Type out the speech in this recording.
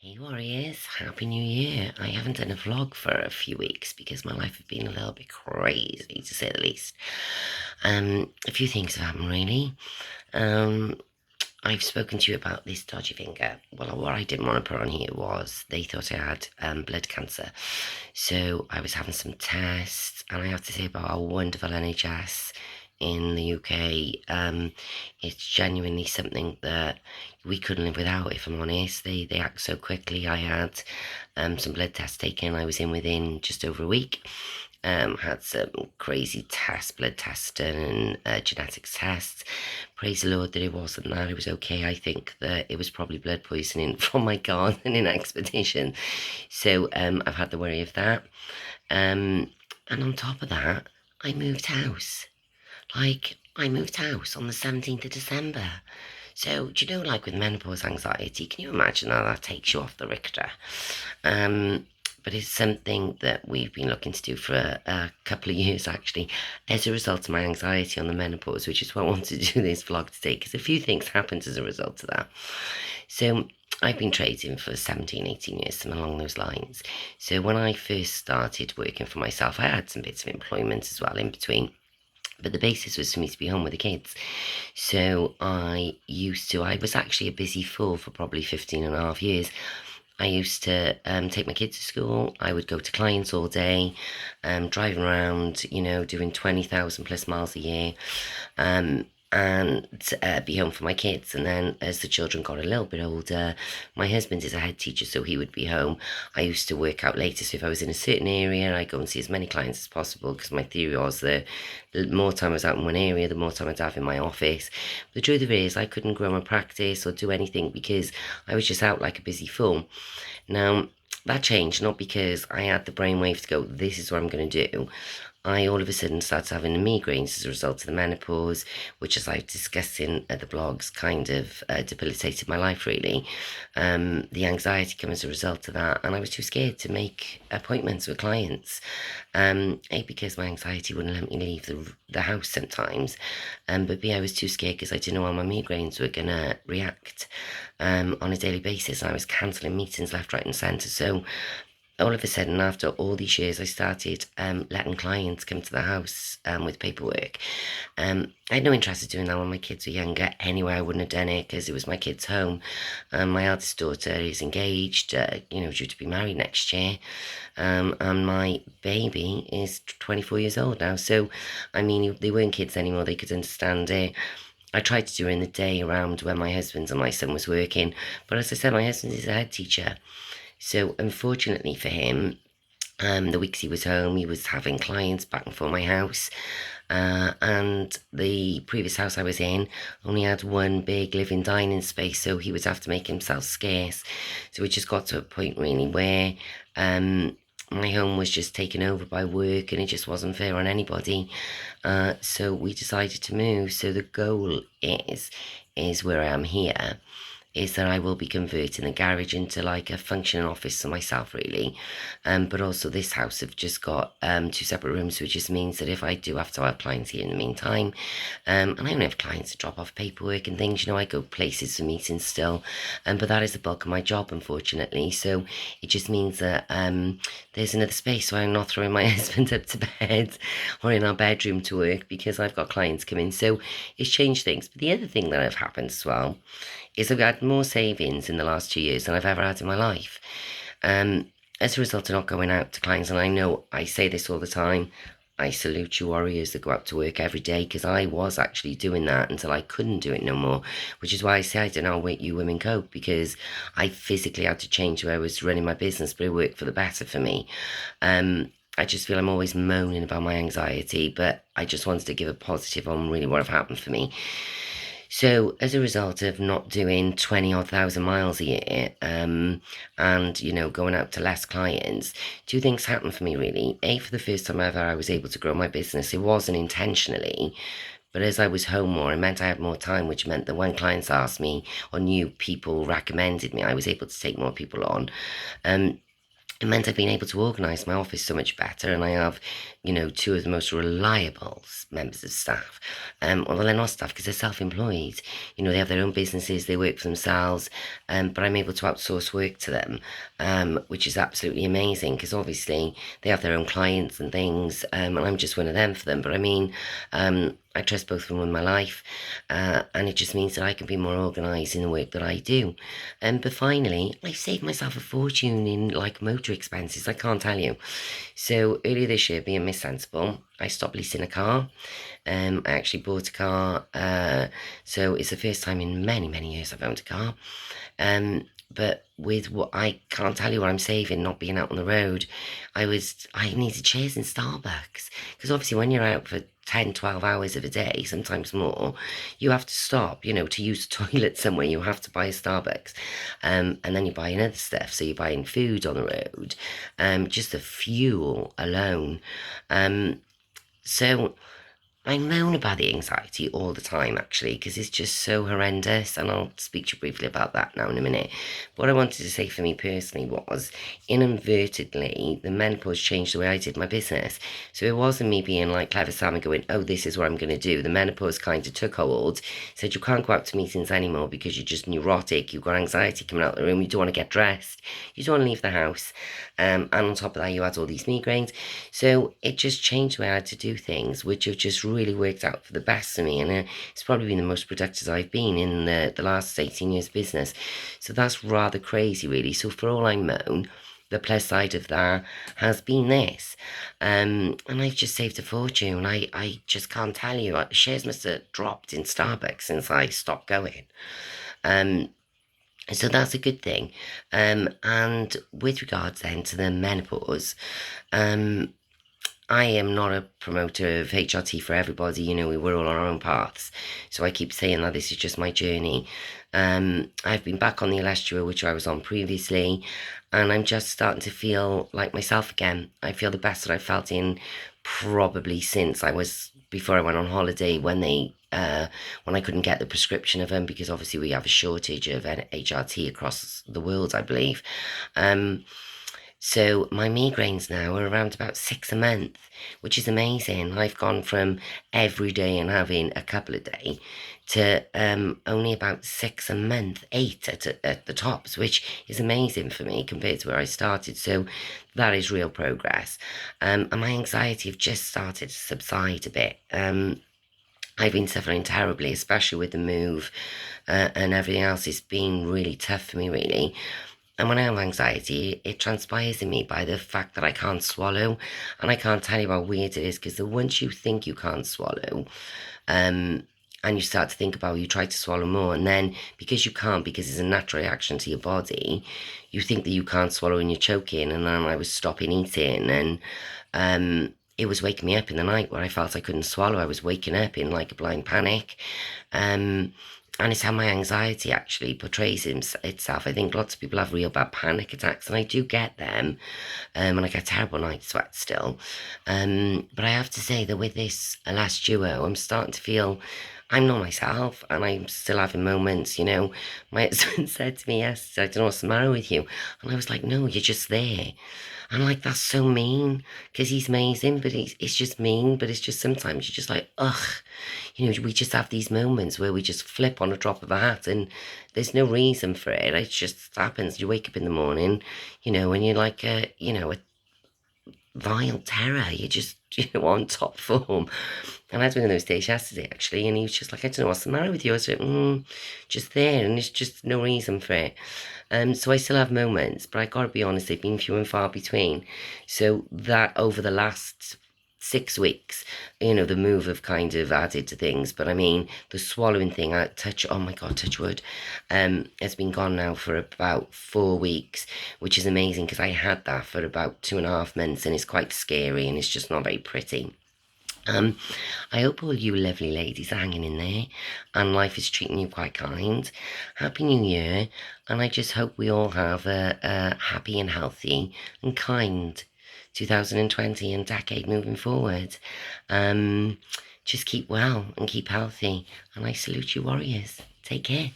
Hey warriors, Happy New Year. I haven't done a vlog for a few weeks because my life has been a little bit crazy to say the least. A few things have happened really. Um, I've spoken to you about this dodgy finger. Well, what I didn't want to put on here was they thought I had blood cancer. So I was having some tests, and I have to say about our wonderful NHS in the UK, it's genuinely something that we couldn't live without, if I'm honest. They act so quickly. I had some blood tests taken. I was in within just over a week. Had some crazy tests, blood tests done, and genetics tests. Praise the Lord that it wasn't that. It was okay. I think that it was probably blood poisoning from my gardening expedition. So I've had the worry of that. And on top of that, I moved house. I moved house on the 17th of December. So, do you know, like with menopause anxiety, can you imagine how that takes you off the Richter? Um, but it's something that we've been looking to do for a couple of years, actually, as a result of my anxiety on the menopause, which is why I wanted to do this vlog today, because a few things happened as a result of that. So, I've been trading for 17, 18 years, something along those lines. So when I first started working for myself, I had some bits of employment as well in between. But the basis was for me to be home with the kids. So I was actually a busy fool for probably 15 and a half years. I used to take my kids to school. I would go to clients all day, driving around, doing 20,000 plus miles a year. And be home for my kids. And then as the children got a little bit older, my husband is a head teacher, so he would be home. I used to work out later, so if I was in a certain area, I'd go and see as many clients as possible, because my theory was that the more time I was out in one area, the more time I'd have in my office. But the truth of it is, I couldn't grow my practice or do anything because I was just out like a busy fool. Now, that changed, not because I had the brainwave to go, this is what I'm going to do. I all of a sudden started having the migraines as a result of the menopause, which, as I've discussed in the blogs, kind of debilitated my life, really. The anxiety came as a result of that, and I was too scared to make appointments with clients. A, because my anxiety wouldn't let me leave the house sometimes, but B, I was too scared because I didn't know how my migraines were going to react on a daily basis. I was cancelling meetings left, right, and centre. So all of a sudden, after all these years, I started letting clients come to the house with paperwork. I had no interest in doing that when my kids were younger. Anyway, I wouldn't have done it because it was my kids' home. My eldest daughter is engaged, due to be married next year. And my baby is 24 years old now. So, I mean, they weren't kids anymore. They could understand it. I tried to do it in the day around when my husband and my son was working. But as I said, my husband is a head teacher. So unfortunately for him, the weeks he was home, he was having clients back and forth my house. And the previous house I was in only had one big living dining space, so he would have to make himself scarce. So it just got to a point really where my home was just taken over by work, and it just wasn't fair on anybody. So we decided to move. So the goal is where I am here, is that I will be converting the garage into like a functioning office for myself, really. But also this house have just got two separate rooms, which just means that if I do have to have clients here in the meantime, and I only have clients to drop off paperwork and things, I go places for meetings still, but that is the bulk of my job, unfortunately. So it just means that there's another space, so I'm not throwing my husband up to bed or in our bedroom to work because I've got clients coming. So it's changed things. But the other thing that have happened as well is I've had more savings in the last 2 years than I've ever had in my life. As a result of not going out to clients, and I know I say this all the time, I salute you warriors that go out to work every day, because I was actually doing that until I couldn't do it no more, which is why I say I don't know how you women cope, because I physically had to change the way I was running my business, but it worked for the better for me. I just feel I'm always moaning about my anxiety, but I just wanted to give a positive on really what have happened for me. So as a result of not doing 20 odd thousand miles a year, and, going out to less clients, two things happened for me really. A, for the first time ever, I was able to grow my business. It wasn't intentionally, but as I was home more, it meant I had more time, which meant that when clients asked me or new people recommended me, I was able to take more people on. it meant I've been able to organise my office so much better, and I have, two of the most reliable members of staff. Well, they're not staff because they're self-employed. They have their own businesses, they work for themselves, but I'm able to outsource work to them, which is absolutely amazing because obviously they have their own clients and things, and I'm just one of them for them. But I mean, I trust both of them with my life, and it just means that I can be more organised in the work that I do. But finally, I saved myself a fortune in like motor expenses, I can't tell you. So earlier this year, being Miss Sensible, I stopped leasing a car. I actually bought a car, so it's the first time in many, many years I've owned a car. But with what I can't tell you what I'm saving, not being out on the road, I needed chairs in Starbucks because obviously when you're out for 10, 12 hours of a day, sometimes more, you have to stop, to use the toilet somewhere, you have to buy a Starbucks. And then you're buying other stuff, so you're buying food on the road, just the fuel alone. So I moan about the anxiety all the time, actually, because it's just so horrendous, and I'll speak to you briefly about that now in a minute. What I wanted to say for me personally was, inadvertently, the menopause changed the way I did my business. So it wasn't me being like clever Sam and going, oh, this is what I'm going to do. The menopause kind of took hold, said you can't go out to meetings anymore because you're just neurotic, you've got anxiety coming out of the room, you don't want to get dressed, you don't want to leave the house, and on top of that, you had all these migraines. So it just changed the way I had to do things, which have just really worked out for the best of me, and it's probably been the most productive I've been in the last 18 years business. So that's rather crazy, really. So for all I moan, the plus side of that has been this, and I've just saved a fortune. I just can't tell you, shares must have dropped in Starbucks since I stopped going. So that's a good thing. And with regards then to the menopause, I am not a promoter of HRT for everybody. We're all on our own paths. So I keep saying that this is just my journey. I've been back on the Olestra, which I was on previously, and I'm just starting to feel like myself again. I feel the best that I've felt in probably since before I went on holiday, when I couldn't get the prescription of them, because obviously we have a shortage of HRT across the world, I believe. So my migraines now are around about 6 a month, which is amazing. I've gone from every day and having a couple a day to only about 6 a month, 8 at the tops, which is amazing for me compared to where I started. So that is real progress. And my anxiety have just started to subside a bit. I've been suffering terribly, especially with the move, and everything else. It's been really tough for me, really. And when I have anxiety, it transpires in me by the fact that I can't swallow. And I can't tell you how weird it is, because once you think you can't swallow, and you start to think about it, you try to swallow more, and then because you can't, because it's a natural reaction to your body, you think that you can't swallow and you're choking. And then I was stopping eating, and it was waking me up in the night where I felt I couldn't swallow. I was waking up in like a blind panic. And it's how my anxiety actually portrays itself. I think lots of people have real bad panic attacks, and I do get them, and I get terrible night sweats still. But I have to say that with this last duo, I'm starting to feel I'm not myself, and I'm still having moments. My husband said to me yesterday, I don't know what's the matter with you. And I was like, no, you're just there. And like, that's so mean, because he's amazing, but it's just mean. But it's just sometimes you're just like, ugh. We just have these moments where we just flip on a drop of a hat, and there's no reason for it. It just happens. You wake up in the morning, and you're like a vile terror. You're just, on top form. And I had one of those days yesterday, actually, and he was just like, I don't know what's the matter with you. I was like, just there, and there's just no reason for it. So I still have moments, but I gotta be honest, they've been few and far between. So that over the last 6 weeks, the move have kind of added to things. But I mean, the swallowing thing, oh my God, touch wood, has been gone now for about 4 weeks, which is amazing, because I had that for about 2.5 months, and it's quite scary, and it's just not very pretty. I hope all you lovely ladies are hanging in there, and life is treating you quite kind. Happy New Year, and I just hope we all have a happy and healthy and kind 2020 and decade moving forward. Just keep well and keep healthy, and I salute you warriors. Take care.